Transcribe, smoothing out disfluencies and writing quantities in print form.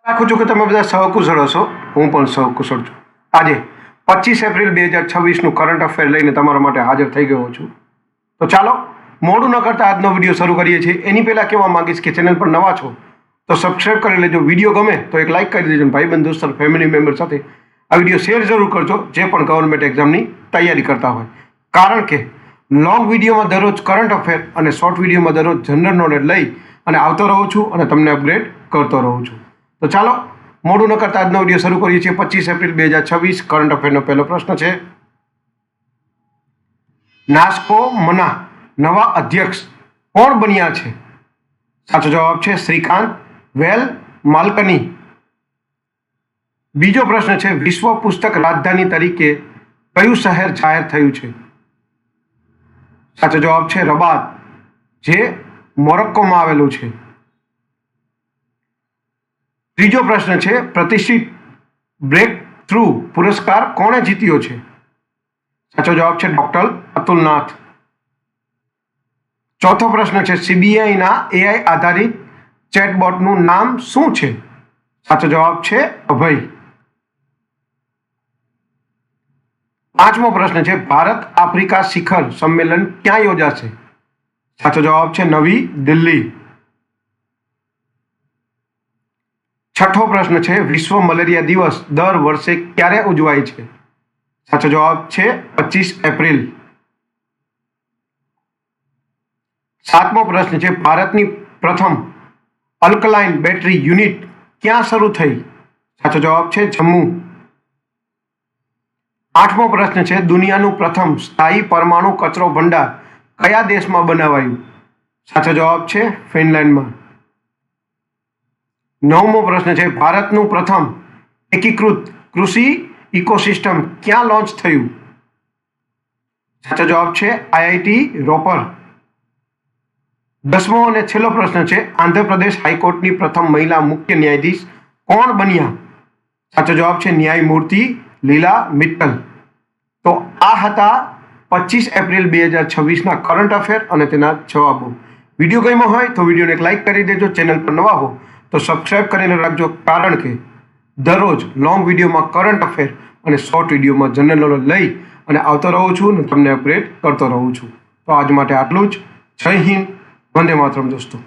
રાખું છું કે તમે બધા સહકુશળ હશો, હું પણ સહકુશળ છું. આજે 25 એપ્રિલ 2026નું કરંટ અફેર લઈને તમારા માટે હાજર થઈ ગયો છું. તો ચાલો મોડું ન કરતા આજનો વિડીયો શરૂ કરીએ છીએ. એની પહેલાં કહેવા માંગીશ કે ચેનલ પર નવા છો તો સબસ્ક્રાઈબ કરી લેજો. વિડીયો ગમે તો એક લાઇક કરી દેજો. ભાઈબંધ દોસ્ત ફેમિલી મેમ્બર સાથે આ વિડીયો શેર જરૂર કરજો જે પણ ગવર્મેન્ટ એક્ઝામની તૈયારી કરતા હોય. કારણ કે લોંગ વિડીયોમાં દરરોજ કરંટ અફેર અને શોર્ટ વિડીયોમાં દરરોજ જનરલ નોલેજ લઈ અને આવતો રહું છું અને તમને અપગ્રેડ કરતો રહું છું. તો ચાલો મોડું ન કરતા આજનો વિડીયો શરૂ કરીએ છીએ. 25 એપ્રિલ 2026 કરંટ અફેરનો પહેલો પ્રશ્ન છે, નાસ્કો મના નવા અધ્યક્ષ કોણ બન્યા છે? સાચો જવાબ છે શ્રીકાંત વેલ માલકની. બીજો પ્રશ્ન છે, વિશ્વ પુસ્તક રાજધાની તરીકે કયું શહેર જાહેર થયું છે? સાચો જવાબ છે રબાત, જે મોરોક્કોમાં આવેલું છે. ત્રીજો પ્રશ્ન છે, પ્રતિષ્ઠિત બ્રેક થ્રુ પુરસ્કાર કોણે જીત્યો છે? સાચો જવાબ છે ડોક્ટર અતુલનાથ. ચોથો પ્રશ્ન છે, સીબીઆઈના એઆઈ આધારિત ચેટબોટનું નામ શું છે? સાચો જવાબ છે અભય. પાંચમો પ્રશ્ન છે, ભારત આફ્રિકા શિખર સંમેલન ક્યાં યોજાશે? સાચો જવાબ છે નવી દિલ્હી. છઠ્ઠો પ્રશ્ન છે, વિશ્વ મલેરિયા દિવસ દર વર્ષે ક્યારે ઉજવાય છે? સાચો જવાબ છે 25 એપ્રિલ. સાતમો પ્રશ્ન છે, ભારતની પ્રથમ અલ્કલાઇન બેટરી યુનિટ ક્યાં શરૂ થઈ? સાચો જવાબ છે જમ્મુ. આઠમો પ્રશ્ન છે, દુનિયાનું પ્રથમ સ્થાયી પરમાણુ કચરો ભંડાર કયા દેશમાં બનાવાયું? સાચો જવાબ છે ફિનલેન્ડમાં. નવમો પ્રશ્ન છે, ભારતનું પ્રથમ એકીકૃત કૃષિ ઇકોસિસ્ટમ ક્યાં લોન્ચ થયું? સાચો જવાબ છે આઈઆઈટી રોપર. 10મો અને છેલ્લો પ્રશ્ન છે, આંધ્રપ્રદેશ હાઈકોર્ટની પ્રથમ મહિલા મુખ્ય ન્યાયાધીશ કોણ બન્યા? સાચો જવાબ છે ન્યાયમૂર્તિ લીલા મિત્તલ. તો આ હતા 25 એપ્રિલ 2026ના કરંટ અફેર અને તેના જવાબો. વિડીયો ગમ્યો હોય તો વિડીયોને એક લાઇક કરી દેજો. ચેનલ પર નવા હો તો સબસ્ક્રાઇબ કરીને રાખજો, કારણ કે દરરોજ લોંગ વિડીયોમાં કરંટ અફેર અને શોર્ટ વિડીયોમાં જનરલ નોલેજ લઈ અને આવતો રહું છું અને તમને અપગ્રેડ કરતો રહું છું. તો આજ માટે આટલું જ. જય હિન્દ, વંદે માતરમ દોસ્તો.